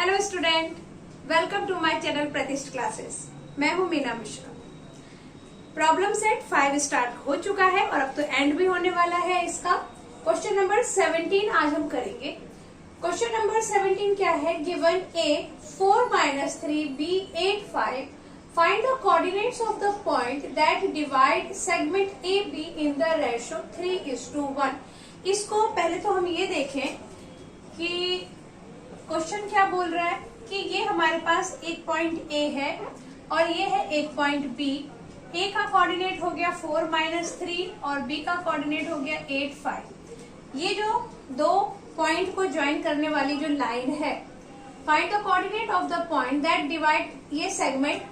Hello student, welcome to my channel Pratishth classes. मैं हूं Meena Mishra. Problem set 5 start हो चुका है और अब तो एंड भी होने वाला है इसका। क्वेश्चन नंबर 17 आज हम करेंगे। क्वेश्चन नंबर 17 क्या है? Given A 4-3 B 8-5, find the coordinates of the point that divide segment A B in the ratio 3:1। इसको पहले तो हम ये देखें कि क्वेश्चन क्या बोल रहा है कि ये हमारे पास एक पॉइंट ए है और ये है एक पॉइंट बी। ए का कोऑर्डिनेट हो गया 4-3 और बी का कोऑर्डिनेट हो गया 8-5। ये जो दो पॉइंट को ज्वाइन करने वाली जो लाइन है, find the coordinate of the point that divide ये segment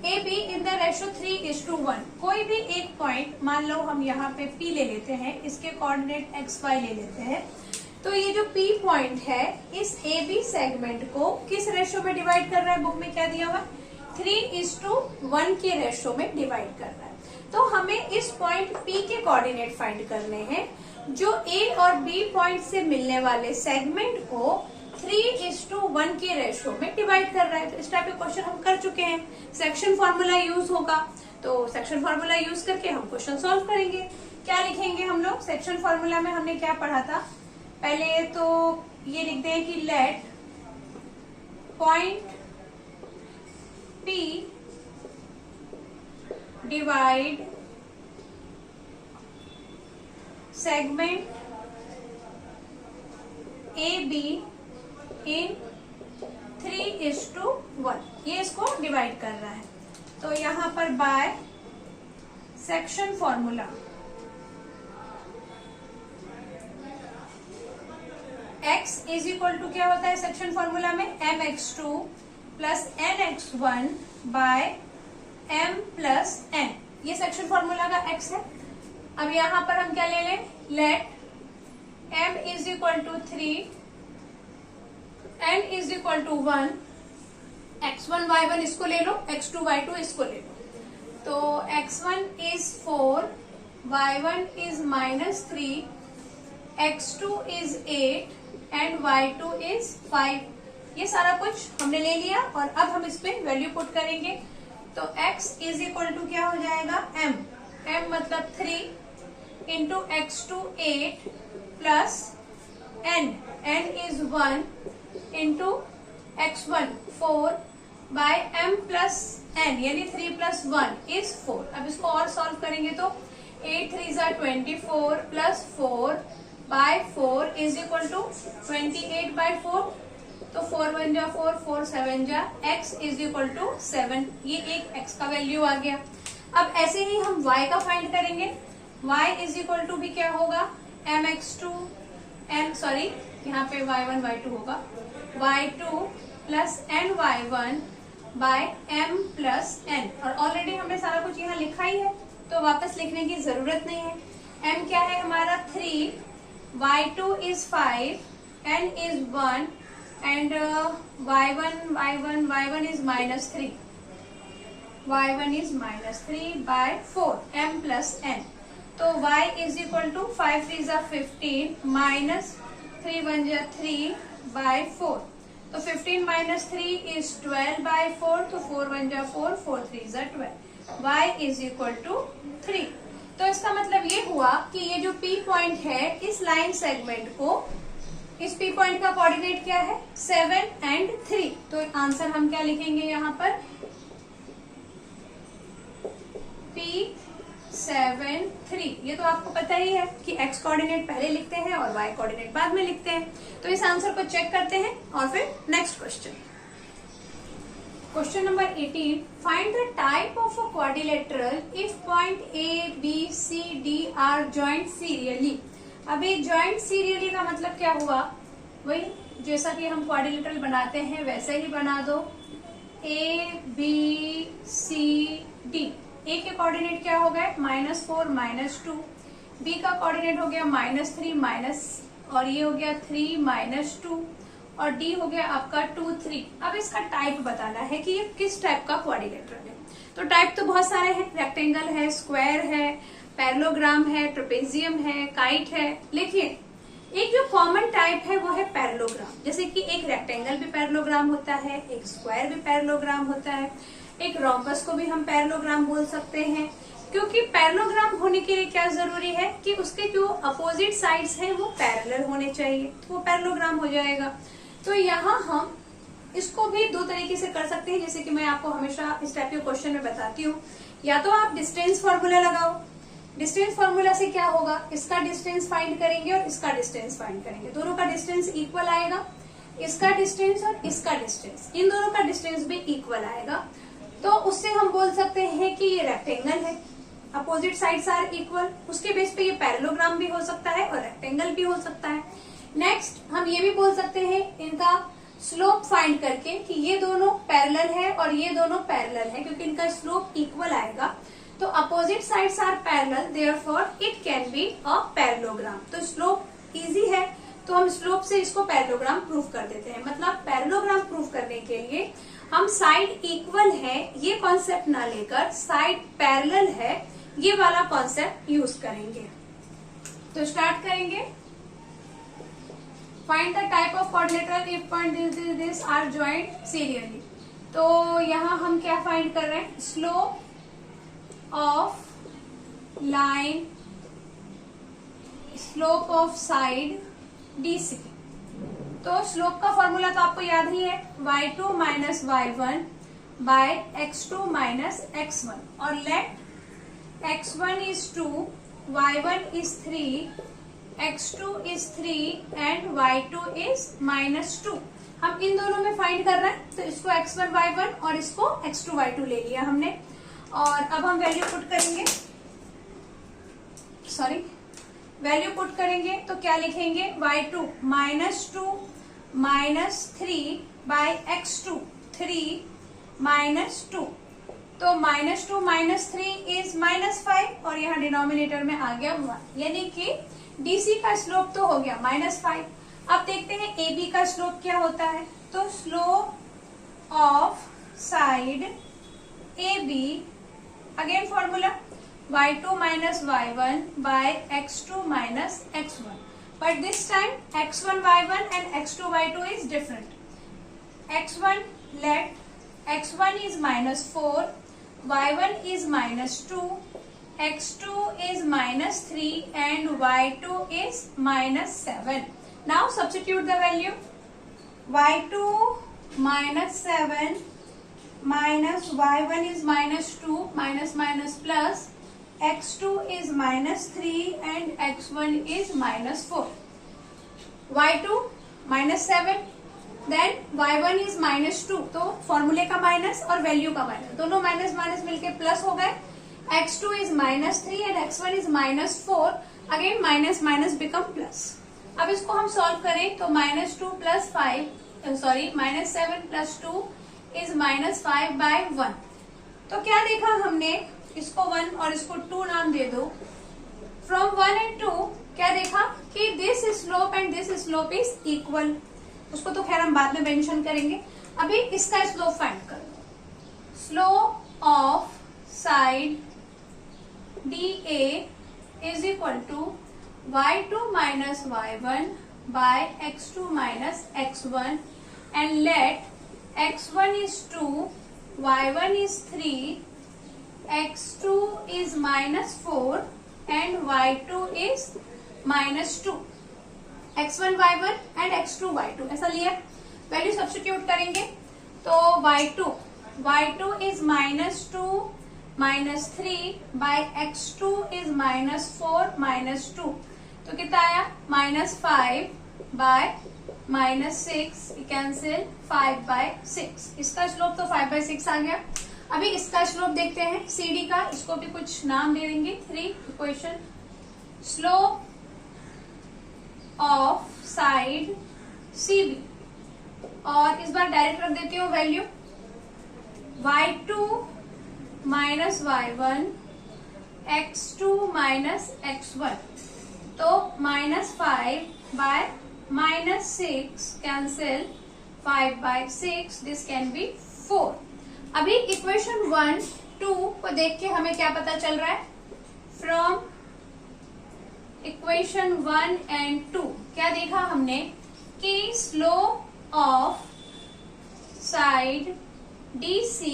A B in the ratio 3:1। कोई भी एक पॉइंट, मान लो हम यहाँ पे पी ले लेते हैं, इसके कोऑर्डिनेट XY ले लेते हैं, तो ये जो P पॉइंट है इस AB सेगमेंट को किस रेशो में डिवाइड कर रहा है? बुक में क्या दिया हुआ? 3:1 के रेशो में डिवाइड कर रहा है। तो हमें इस पॉइंट P के कोऑर्डिनेट फाइंड करने हैं जो A और B पॉइंट से मिलने वाले सेगमेंट को 3:1 के रेशो में डिवाइड कर रहा है। तो इस टाइप के क्वेश्चन हम कर चुके हैं। सेक्शन फॉर्मूला यूज होगा, तो सेक्शन फॉर्मूला यूज करके हम क्वेश्चन सॉल्व करेंगे। क्या लिखेंगे हम लोग? सेक्शन फॉर्मूला में हमने क्या पढ़ा था? पहले तो ये लिखते हैं कि let point P divide segment AB इन 3:1। ये इसको डिवाइड कर रहा है। तो यहां पर by section formula x is equal to क्या होता है सेक्शन फॉर्मूला में? mx2 plus nx1 by m plus n। ये सेक्शन फॉर्मूला का x है। अब यहां पर हम क्या ले लें? Let m is equal to 3, n is equal to 1, x1 y1 इसको ले लो, x2 y2 इसको ले लो। तो x1 is 4, y1 is -3, x2 is 8 and y2 is 5। ये सारा कुछ हमने ले लिया और अब हम इस पे वैल्यू पुट करेंगे। तो x इज इक्वल टू क्या हो जाएगा? m मतलब 3 into x2 8 plus n is 1 into x1 4 by m plus n, यानी 3 प्लस 1 इज 4। अब इसको और सॉल्व करेंगे तो 8 3 ज़ा 24 plus 4 by 4 is equal to 28 by 4। तो 4 1 जा 4, 4 7 जा, x इज इक्वल टू 7। ये एक x का वैल्यू आ गया। अब ऐसे ही हम y का फाइंड करेंगे। y इज इक्वल टू भी क्या होगा? mx2 यहाँ पे y1 y2 होगा, y2 plus ny1 by m plus n। और ऑलरेडी हमने सारा कुछ यहाँ लिखा ही है तो वापस लिखने की जरूरत नहीं है। m क्या है हमारा? 3, y2 is 5, n is 1 and y1 is -3. y1 is -3 by 4 m plus n। तो y is equal to 5 3 ज़ा 15 minus 3 1 ज़ा 3 by 4। तो 15 minus 3 is 12 by 4। तो 4 1 ज़ा 4, 4 3 ज़ा 12। y is equal to 3। तो इसका मतलब ये हुआ कि ये जो P पॉइंट है इस लाइन सेगमेंट को, इस P पॉइंट का कोऑर्डिनेट क्या है? 7 and 3। तो आंसर हम क्या लिखेंगे यहाँ पर? P 7 3। ये तो आपको पता ही है कि x कोऑर्डिनेट पहले लिखते हैं और y कोऑर्डिनेट बाद में लिखते हैं। तो इस आंसर को चेक करते हैं और फिर next question. Question number 18. Find the type of a quadrilateral if point A, B, C, D are joined serially. अब ये joined serially का मतलब क्या हुआ? वही जैसा कि हम quadrilateral बनाते हैं वैसे ही बना दो। A, B, C, D। A के कोऑर्डिनेट क्या हो गए? -4 -2। B का कोऑर्डिनेट हो गया -3 और ये हो गया 3 -2 और D हो गया आपका 2 3। अब इसका टाइप बताना है कि ये किस टाइप का क्वाड्रिलेटरल है। तो टाइप तो बहुत सारे हैं, रेक्टेंगल है, स्क्वायर है, पैरेललोग्राम है, ट्रेपेजियम है, काइट है। लेकिन एक जो कॉमन टाइप है वो है पैरेललोग्राम। जैसे कि एक रेक्टेंगल भी पैरेललोग्राम होता है, एक स्क्वायर भी पैरेललोग्राम होता है, एक रोम्बस को भी हम पैरेललोग्राम बोल सकते हैं। क्योंकि पैरेललोग्राम होने के लिए क्या जरूरी है कि उसके जो अपोजिट साइड्स हैं वो पैरेलल होने चाहिए, तो वो पैरेललोग्राम हो जाएगा। तो यहाँ हम इसको भी दो तरीके से कर सकते हैं, जैसे कि मैं आपको हमेशा इस टाइप के क्वेश्चन में बताती हूँ। या तो आप डिस्टेंस फॉर्मूला लगाओ, डिस्टेंस फॉर्मूला से क्या होगा, इसका डिस्टेंस फाइंड करेंगे और इसका डिस्टेंस फाइंड करेंगे, दोनों का डिस्टेंस इक्वल आएगा। इसका डिस्टेंस और इसका डिस्टेंस, इन दोनों का डिस्टेंस भी इक्वल आएगा। तो उससे हम बोल सकते हैं कि ये रेक्टेंगल है, अपोजिट साइड्स आर इक्वल। उसके बेस पे ये पैरेललोग्राम भी हो सकता है और रेक्टेंगल भी हो सकता है। नेक्स्ट हम ये भी बोल सकते हैं इनका स्लोप फाइंड करके कि ये दोनों पैरेलल है और ये दोनों पैरेलल है, क्योंकि इनका स्लोप इक्वल आएगा। तो opposite sides are parallel, therefore it can be a parallelogram. तो स्लोप इजी है तो हम स्लोप से इसको पैरेललोग्राम प्रूव कर देते हैं। मतलब पैरेललोग्राम प्रूव करने के लिए हम साइड इक्वल है ये कॉन्सेप्ट ना लेकर साइड पैरेलल है ये वाला कॉन्सेप्ट यूज करेंगे। तो स्टार्ट करेंगे। Find the type of quadrilateral if point this are joint serially. तो यहाँ हम क्या फाइंड कर रहे हैं, slope of line, slope of side DC। तो स्लोप का फॉर्मूला तो आपको याद ही है, y2 minus y1 by x2 minus x1। और late x1 is 2, y1 is 3, x2 is 3 and y2 is minus 2। हम इन दोनों में फाइंड कर रहे हैं, तो इसको x1 y1 और इसको x2 y2 ले लिया हमने। और अब हम वैल्यू पुट करेंगे, वैल्यू पुट करेंगे तो क्या लिखेंगे, y2 minus 2 minus 3 bye x2 3 minus 2। तो माइनस 2 माइनस 3 इज माइनस 5 और यहाँ डिनोमिनेटर में आ गया 1, यानी कि DC का स्लोप तो हो गया -5। अब देखते हैं AB का स्लोप क्या होता है। तो slope of side AB, again formula y2 minus y1 by x2 minus x1, but this time x1 y1 and x2 y2 is different. x1 let x1 is -4, y1 is -2, x2 is -3 and y2 is -7. Now substitute the value. y2 -7 minus y1 is -2, minus minus plus, x2 is -3 and x1 is -4. y2 -7 then y1 is -2, तो फॉर्मूले का minus और value का minus, दोनों minus minus मिलके plus हो गए। x2 is -3 and x1 is -4, again minus minus become plus. अब इसको हम सॉल्व करें तो -2 प्लस 5 -7 प्लस 2 इज -5 बाय 1। तो क्या देखा हमने, इसको 1 और इसको 2 नाम दे दो। फ्रॉम 1 एंड 2 क्या देखा कि this slope and this slope is equal. उसको तो खैर हम बाद में मेंशन करेंगे, अभी इसका स्लोप फाइंड करो। Slope of side DA is equal to y2 minus y1 by x2 minus x1 and let x1 is 2, y1 is 3, x2 is -4 and y2 is -2। x1 y1 and x2 y2 ऐसा लिया। Value substitute करेंगे तो y2 is -2 -3 bye x2 is -4 -2, तो कितना आया -5 by -6, cancel 5 by 6। इसका slope तो 5 by 6 आ गया। अभी इसका स्लोप देखते हैं CD का, इसको भी कुछ नाम दे देंगे। 3 equation, slope of side CB, और इस बार डायरेक्ट रख देती हूँ value, y2 minus y1 x2 minus x1, तो -5 by -6 cancel 5 by 6, this can be 4। अभी इक्वेशन 1 2 को देख के हमें क्या पता चल रहा है, फ्रॉम इक्वेशन इक्वेशन 1 एंड 2 क्या देखा हमने कि slope of side DC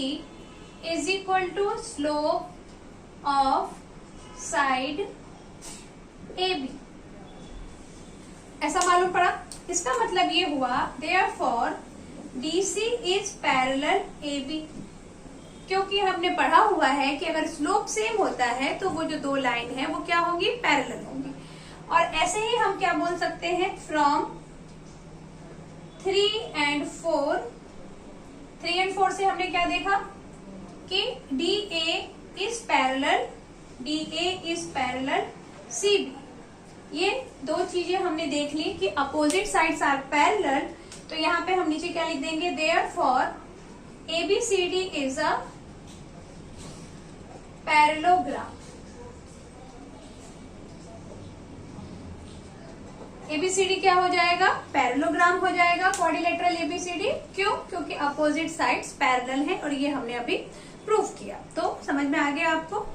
is equal to slope of side AB, ऐसा मालूम पड़ा। इसका मतलब ये हुआ therefore DC is parallel AB, क्योंकि हमने पढ़ा हुआ है कि अगर स्लोप सेम होता है तो वो जो दो लाइन है वो क्या होंगी, पैरेलल होंगी। और ऐसे ही हम क्या बोल सकते हैं, फ्रॉम 3 and 4 से हमने क्या देखा कि DA इज पैरेलल CB। ये दो चीजें हमने देख ली कि अपोजिट साइड्स आर पैरेलल, तो यहाँ पे हम नीचे क्या लिख देंगे, therefore ABCD is a parallelogram. ABCD क्या हो जाएगा, पैरेललोग्राम हो जाएगा, क्वाड्रिलेटरल ABCD। क्यों, क्योंकि अपोजिट साइड्स पैरेलल हैं और ये हमने अभी प्रूफ किया। तो समझ में आ गया आपको।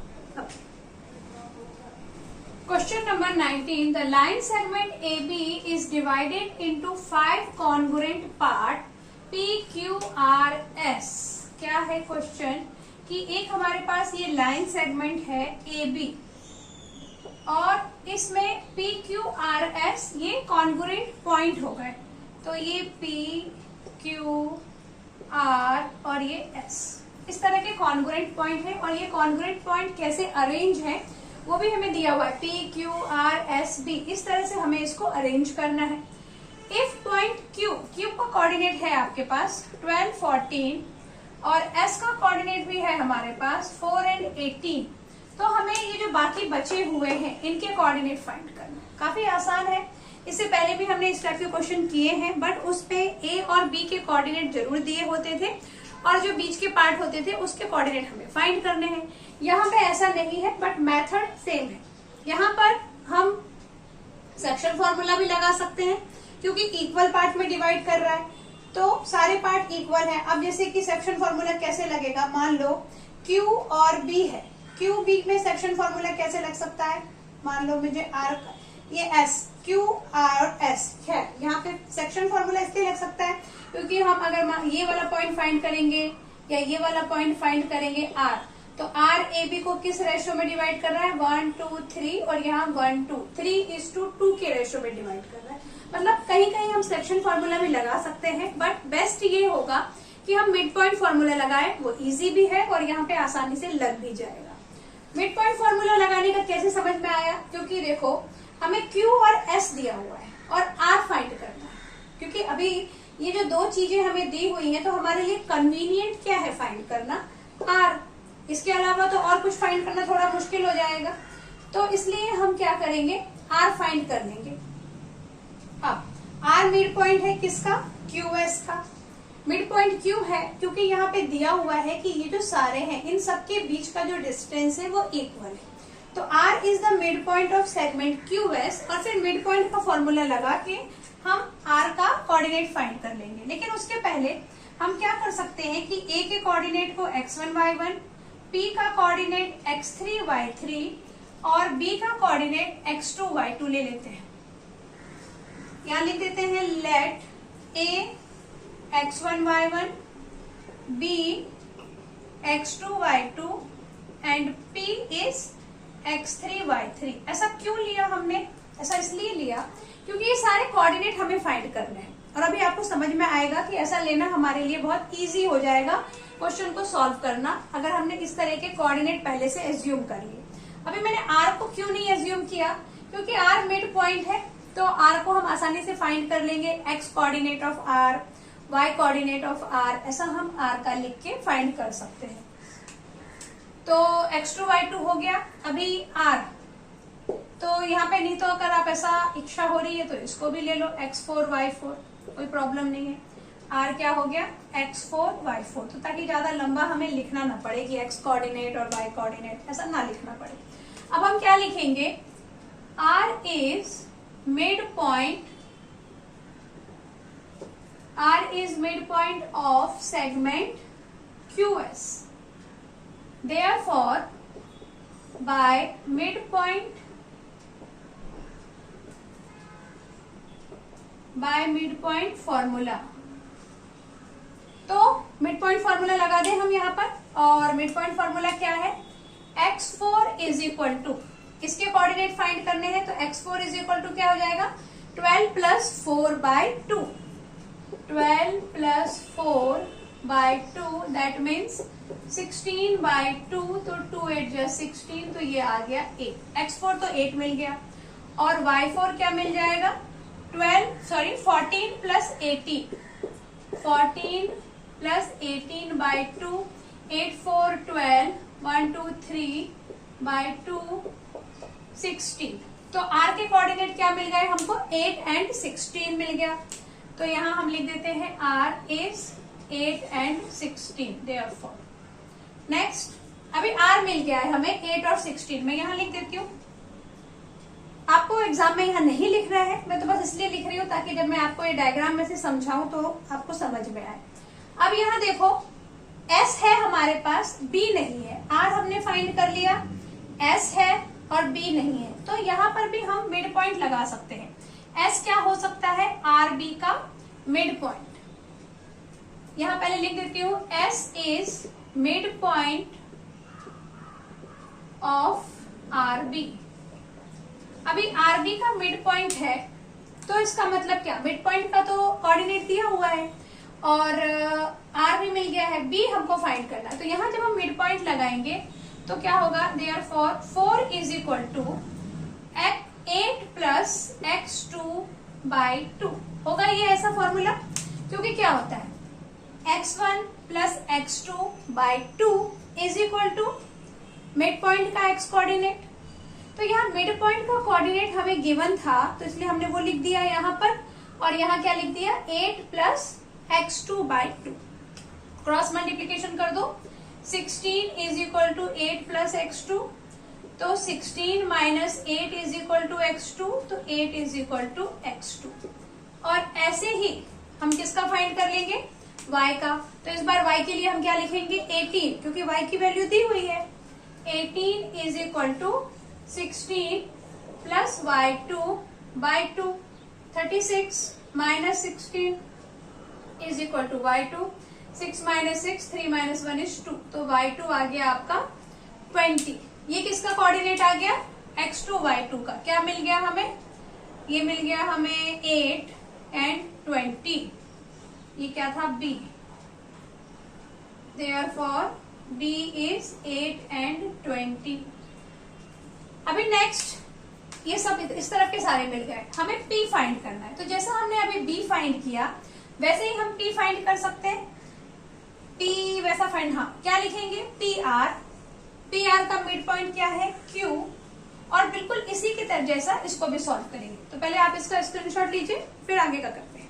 Question number 19. The line segment AB is divided into 5 congruent part PQRS. क्या है क्वेश्चन कि एक हमारे पास ये लाइन सेगमेंट है AB और इसमें PQRS ये कॉन्ग्रुएंट पॉइंट हो गए। तो ये PQR और ये S इस तरह के कॉन्ग्रुएंट पॉइंट है। और ये कॉन्ग्रुएंट पॉइंट कैसे अरेंज है वो भी हमें दिया हुआ है, PQRSB। इस तरह से हमें इसको अरेंज करना है। इफ पॉइंट Q का कोऑर्डिनेट है आपके पास 12, 14 और S का कोऑर्डिनेट भी है हमारे पास 4 and 18, तो हमें ये जो बाकी बचे हुए हैं इनके कोऑर्डिनेट फाइंड करना है। काफी आसान है, इससे पहले भी हमने इस टाइप के क्वेश्चन किए हैं, बट उस पे A और B के कोऑर्डिनेट जरूर दिए होते थे और जो बीच के पार्ट होते थे उसके कोऑर्डिनेट हमें फाइंड करने हैं। यहाँ पे ऐसा नहीं है, बट मेथड सेम है। यहाँ पर हम सेक्शन फॉर्मूला भी लगा सकते हैं क्योंकि इक्वल पार्ट में डिवाइड कर रहा है, तो सारे पार्ट इक्वल है। अब जैसे कि सेक्शन फॉर्मूला कैसे लगेगा, मान लो Q और B है, Q B में सेक्शन फॉर्मूला कैसे लग सकता है, मान लो मुझे R ये S, Q R और S है, यहाँ पे सेक्शन फॉर्मूला इसलिए लग सकता है क्योंकि हम अगर ये वाला पॉइंट फाइंड करेंगे या ये वाला पॉइंट फाइंड करेंगे R, तो R AB को किस रेशियो में डिवाइड कर रहा है, 1 2 3 और यहाँ 1 2 3:2 के रेशियो में डिवाइड कर रहा है। मतलब कहीं कहीं हम सेक्शन फॉर्मूला भी लगा सकते हैं, बट बेस्ट ये होगा कि हम मिड पॉइंट फॉर्मूला लगाएं, वो इजी भी है और यहाँ पे आसानी से लग भी जाएगा। मिड पॉइंट फॉर्मूला लगाने का कैसे समझ में आया, क्योंकि देखो हमें Q और S दिया हुआ है और R फाइंड करना है, क्योंकि अभी ये जो दो चीजें हमें दी हुई हैं तो हमारे लिए कन्वीनियंट क्या है फाइंड करना, R। इसके अलावा तो और कुछ फाइंड करना थोड़ा मुश्किल हो जाएगा, तो इसलिए हम क्या करेंगे, R फाइंड कर लेंगे। अब R मिड पॉइंट है किसका, QS का। मिड पॉइंट क्यों है, क्योंकि यहाँ पे दिया हुआ है कि ये जो सारे हैं इन सबके बीच का जो डिस्टेंस है वो इक्वल है। तो R is the mid point of segment QS और फिर मिड पॉइंट का फॉर्मूला लगा के हम R का कोऑर्डिनेट फाइंड कर लेंगे। लेकिन उसके पहले हम क्या कर सकते हैं कि A के कोऑर्डिनेट को x1 y1, P का कोऑर्डिनेट x3 y3 और B का कोऑर्डिनेट x2 y2 ले लेते हैं। यहाँ लिख देते हैं let A x1 y1, B x2 y2 and P is x3 y3। ऐसा क्यों लिया हमने, ऐसा इसलिए लिया क्योंकि ये सारे कोऑर्डिनेट हमें फाइंड करने हैं और अभी आपको समझ में आएगा कि ऐसा लेना हमारे लिए बहुत इजी हो जाएगा क्वेश्चन को सॉल्व करना, अगर हमने इस तरह के कोऑर्डिनेट पहले से एज्यूम कर लिए। अभी मैंने R को क्यों नहीं एज्यूम किया, क्योंकि R मिड पॉइंट है, तो R को हम आसानी से फाइंड कर लेंगे, x coordinate of R, y coordinate of R, ऐसा हम R का लिख के फाइंड कर सकते हैं। तो x2 y2 हो गया। अभी R, तो यहाँ पे नहीं तो अगर आप ऐसा इच्छा हो रही है तो इसको भी ले लो x4 y4, कोई प्रॉब्लम नहीं है। R क्या हो गया, x4 y4, तो ताकि ज्यादा लंबा हमें लिखना ना पड़े कि x कोऑर्डिनेट और y कोऑर्डिनेट, ऐसा ना लिखना पड़े। अब हम क्या लिखेंगे, R is midpoint of segment QS। Therefore, by midpoint bye midpoint formula. तो मिड पॉइंट फॉर्मूला लगा दें हम यहाँ पर, और मिड पॉइंट फॉर्मूला क्या है, x4 इज इक्वल टू, इसके कोऑर्डिनेट फाइंड करने हैं, तो x4 इज इक्वल टू क्या हो जाएगा, 12 plus 4 by 2, 12 plus 4 by 2 that means 16 by 2, तो 2 8 जा 16, तो ये आ गया 8। x4 तो 8 मिल गया, और y4 क्या मिल जाएगा, 14 प्लस 18, 14 प्लस 18 बाय 2, 8 4 12, 1 2 3 बाय 2 16। तो r के कोऑर्डिनेट क्या मिल गए हमको, 8 एंड 16 मिल गया। तो यहां हम लिख देते हैं r is 8 and 16, therefore. Next, अभी r मिल गया है हमें 8 और 16, मैं यहां लिख देती हूँ। आपको एग्जाम में यहाँ नहीं लिख रहा है, मैं तो बस इसलिए लिख रही हूँ ताकि जब मैं आपको ये डायग्राम में से समझाऊं तो आपको समझ में आए। अब यहाँ देखो, s है हमारे पास, b नहीं है, r हमने फाइंड कर लिया, s है और b नहीं है, तो यहाँ पर भी हम मिड पॉइंट लगा सकते हैं। s क्या हो सकता है, rb का मिड पॉइंट। यहाँ पहले लिख देती हूँ, s is midpoint of rb। अभी rb का मिड पॉइंट है, तो इसका मतलब क्या, मिड पॉइंट का तो कोऑर्डिनेट दिया हुआ है और r भी मिल गया है, b हमको फाइंड करना है। तो यहाँ जब हम मिड पॉइंट लगाएंगे तो क्या होगा, therefore 4 is equal to 8 plus x2 by 2 होगा। ये ऐसा फॉर्मूला, क्योंकि क्या होता है, x1 plus x2 by 2 is equal to midpoint का x कोऑर्डिनेट। तो यहाँ मिड पॉइंट का कोऑर्डिनेट हमें गिवन था, तो इसलिए हमने वो लिख दिया यहाँ पर, और यहाँ क्या लिख दिया, 8 plus x2 by 2। Cross multiplication कर दो, 16 is equal to 8 plus x2, तो 16 minus 8 is equal to x2, तो 8 इज इक्वल टू x2। और ऐसे ही हम किसका फाइंड कर लेंगे, y का। तो इस बार y के लिए हम क्या लिखेंगे, 18, क्योंकि y की वैल्यू दी हुई है। 18 is equal to 16 plus y2 by 2, 36 minus 16 is equal to y2, 6 minus 6, 3 minus 1 is 2, तो y2 आ गया आपका 20। ये किसका कोऑर्डिनेट आ गया, x2 y2 का। क्या मिल गया हमें, ये मिल गया हमें 8 एंड 20, ये क्या था, b। Therefore b is 8 and 20। अभी नेक्स्ट, ये सब इस तरफ के सारे मिल गए, हमें p फाइंड करना है। तो जैसा हमने अभी b फाइंड किया वैसे ही हम t फाइंड कर सकते हैं। p वैसा फाइंड, हाँ क्या लिखेंगे, pr का मिड पॉइंट क्या है, q, और बिल्कुल इसी की तरह जैसा इसको भी सॉल्व करेंगे। तो पहले आप इसका स्क्रीनशॉट लीजिए, फिर आगे का करते हैं।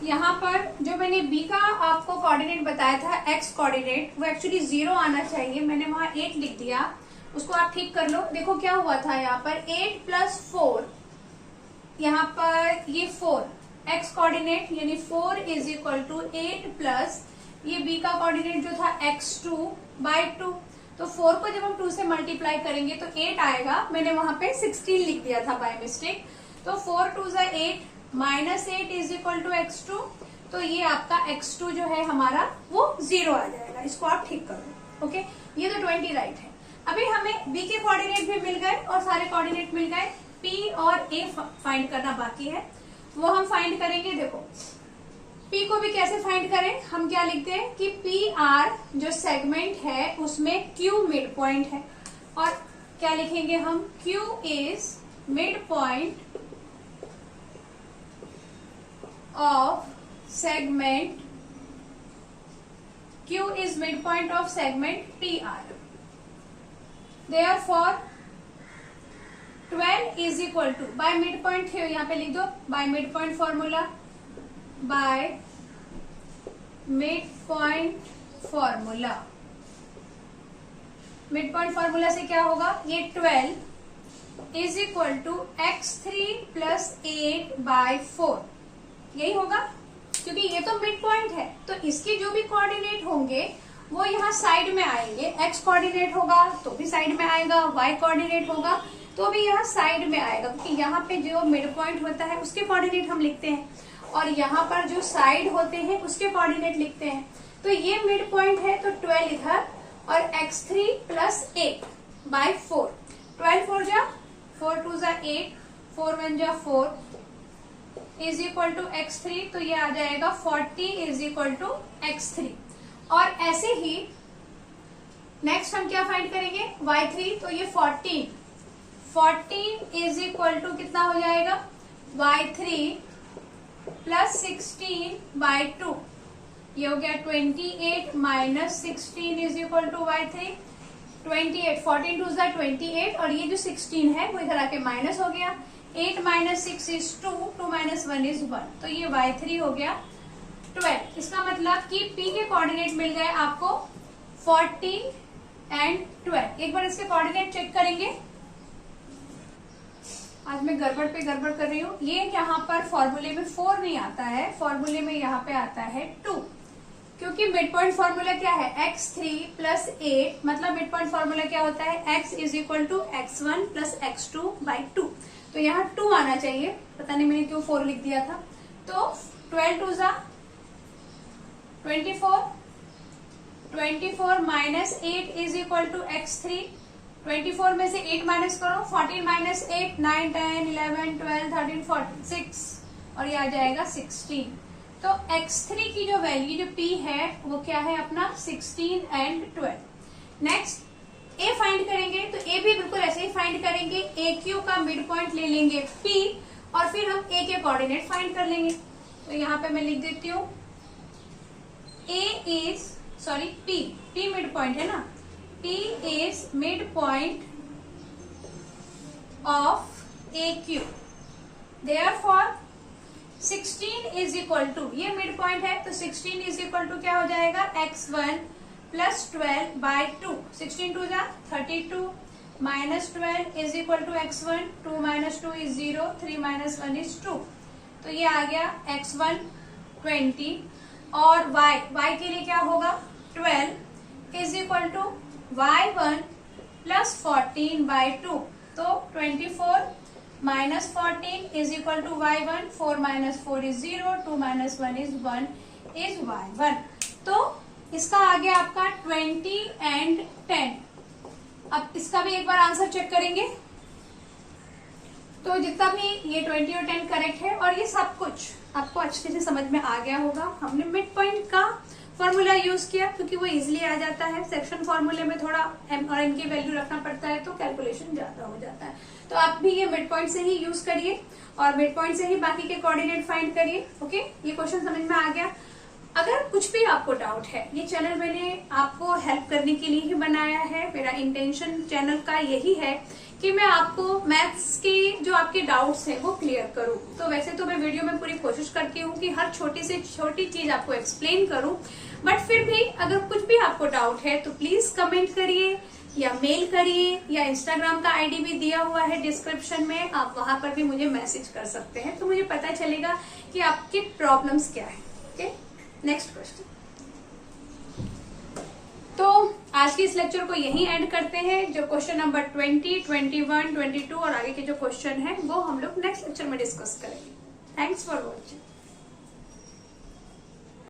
यहाँ पर जो मैंने b का आपको कोऑर्डिनेट बताया था, x कोऑर्डिनेट, वो एक्चुअली 0 आना चाहिए, मैंने वहां 8 लिख दिया, उसको आप ठीक कर लो। देखो क्या हुआ था, यहाँ पर 8 प्लस 4, यहाँ पर ये 4 x कोऑर्डिनेट यानी 4 इज इक्वल टू 8 प्लस ये b का कोऑर्डिनेट जो था x2 बाई 2। तो 4 को जब हम 2 से मल्टीप्लाई करेंगे तो 8 आएगा, मैंने वहां पे 16 लिख दिया था बाय मिस्टेक। तो 4 2 जा 8 minus 8 is equal to x2, तो ये आपका x2 जो है हमारा वो 0 आ जाएगा। इसको आप ठीक कर लो, ओके। ये तो 20 राइट है। अभी हमें b के कोऑर्डिनेट भी मिल गए और सारे कोऑर्डिनेट मिल गए, p और a फाइंड करना बाकी है, वो हम फाइंड करेंगे। देखो p को भी कैसे फाइंड करें, हम क्या लिखते हैं कि pr जो सेगमेंट है उसमें q मिड पॉइंट है, और क्या लिखेंगे हम, q is midpoint of segment, q is midpoint of segment pr। Therefore 12 is equal to, by midpoint है यहाँ पे लिख दो, by midpoint formula, by midpoint formula. Midpoint formula से क्या होगा, ये 12 is equal to x3 plus 8 by 4, यही होगा, क्योंकि ये तो मिड पॉइंट है। तो इसके जो भी कोऑर्डिनेट होंगे वो यहाँ साइड में आएंगे, x कोऑर्डिनेट होगा तो भी साइड में आएगा, y कोऑर्डिनेट होगा तो भी यहाँ साइड में आएगा, क्योंकि यहाँ पे जो मिड पॉइंट होता है उसके कोऑर्डिनेट हम लिखते हैं और यहाँ पर जो साइड होते हैं उसके कोऑर्डिनेट लिखते हैं। तो ये मिड पॉइंट है तो 12 इधर और x3 प्लस 8 बाय 4, 12 4 जा 4 2 जा 8, 4 1 जा 4 इज इक्वल टू x3, तो ये आ जाएगा 40 इज इक्वल टू x3। और ऐसे ही नेक्स्ट हम क्या फाइंड करेंगे, y3, तो ये 14 इज इक्वल टू कितना हो जाएगा, y3 प्लस 16 बाय 2, ये हो गया 28 minus 16 is equal to y3, 28, 14 2 जा 28 और ये जो 16 है वो इधर आके माइनस हो गया, 8 माइनस 6 इज 2, 2 माइनस 1 इज 1, तो ये y3 हो गया 12। इसका मतलब कि p के कोऑर्डिनेट मिल गए आपको 14 एंड 12। एक बार इसके कोऑर्डिनेट चेक करेंगे, आज मैं गड़बड़ पे गड़बड़ कर रही हूँ। ये यहाँ पर फॉर्मूले में 4 नहीं आता है, फॉर्मूले में यहाँ पे आता है 2, क्योंकि मिड पॉइंट फॉर्मूला क्या है, x3 प्लस 8, मतलब मिड पॉइंट फॉर्मूला क्या होता है, x is equal to x1 plus x2 by 2, तो यहाँ 2 आना चाहिए, पता नहीं मैंने क्यों 4 लिख दिया था। तो 12 2 जा 24 minus 8 is equal to x3, 24 में से 8 माइनस करो, 14 माइनस 8 9 10 11 12 13 14 6 और ये आ जाएगा 16। तो x3 की जो वैल्यू जो p है वो क्या है अपना 16 एंड 12। नेक्स्ट a फाइंड करेंगे, तो a भी बिल्कुल ऐसे ही फाइंड करेंगे, aq का मिड पॉइंट ले लेंगे p और फिर हम a के कोऑर्डिनेट फाइंड कर लेंगे। तो यहाँ पे मैं लिख देती हूँ p मिड पॉइंट है ना, p is midpoint of AQ, therefore 16 is equal to, ये मिड पॉइंट है तो 16 is equal to क्या हो जाएगा, x1 प्लस 12 बाय 2, 16 2 जा 32 minus 12 is equal to x1, 2 minus 2 is 0, 3 minus 1 is 2, तो ये आ गया x1 20 और y के लिए क्या होगा 12 is equal to y1 plus 14 by 2, तो 24 minus 14 is equal to y1, 4 minus 4 is 0, 2 minus 1 is 1 is y1। तो इसका आ गया आपका 20 एंड 10। अब इसका भी एक बार आंसर चेक करेंगे, तो जितना भी ये 20 और 10 करेक्ट है और ये सब कुछ आपको अच्छे से समझ में आ गया होगा। हमने मिड पॉइंट का फॉर्मूला यूज किया क्योंकि वो इजीली आ जाता है, सेक्शन फॉर्मूले में थोड़ा m और n की वैल्यू रखना पड़ता है तो कैलकुलेशन ज्यादा हो जाता है। तो आप भी ये मिड पॉइंट से ही यूज करिए और मिड पॉइंट से ही बाकी के कोऑर्डिनेट फाइंड करिए। ओके, ये क्वेश्चन समझ में आ गया। अगर कुछ भी आपको डाउट है, ये चैनल मैंने आपको हेल्प करने के लिए ही बनाया है, मेरा इंटेंशन चैनल का यही है कि मैं आपको मैथ्स के जो आपके डाउट्स हैं वो क्लियर करूं। तो वैसे तो मैं वीडियो में पूरी कोशिश करती हूँ कि हर छोटी से छोटी चीज आपको एक्सप्लेन करूं, बट फिर भी अगर कुछ भी आपको डाउट है तो प्लीज कमेंट करिए या मेल करिए या इंस्टाग्राम का आईडी भी दिया हुआ है डिस्क्रिप्शन में, आप वहां पर भी मुझे मैसेज कर सकते हैं, तो मुझे पता चलेगा कि आपकी प्रॉब्लम्स क्या है। Okay, next question. तो आज के इस लेक्चर को यहीं एंड करते हैं। जो क्वेश्चन नंबर 20, 21, 22 और आगे के जो क्वेश्चन है वो हम लोग नेक्स्ट लेक्चर में डिस्कस करेंगे। Thanks for watching.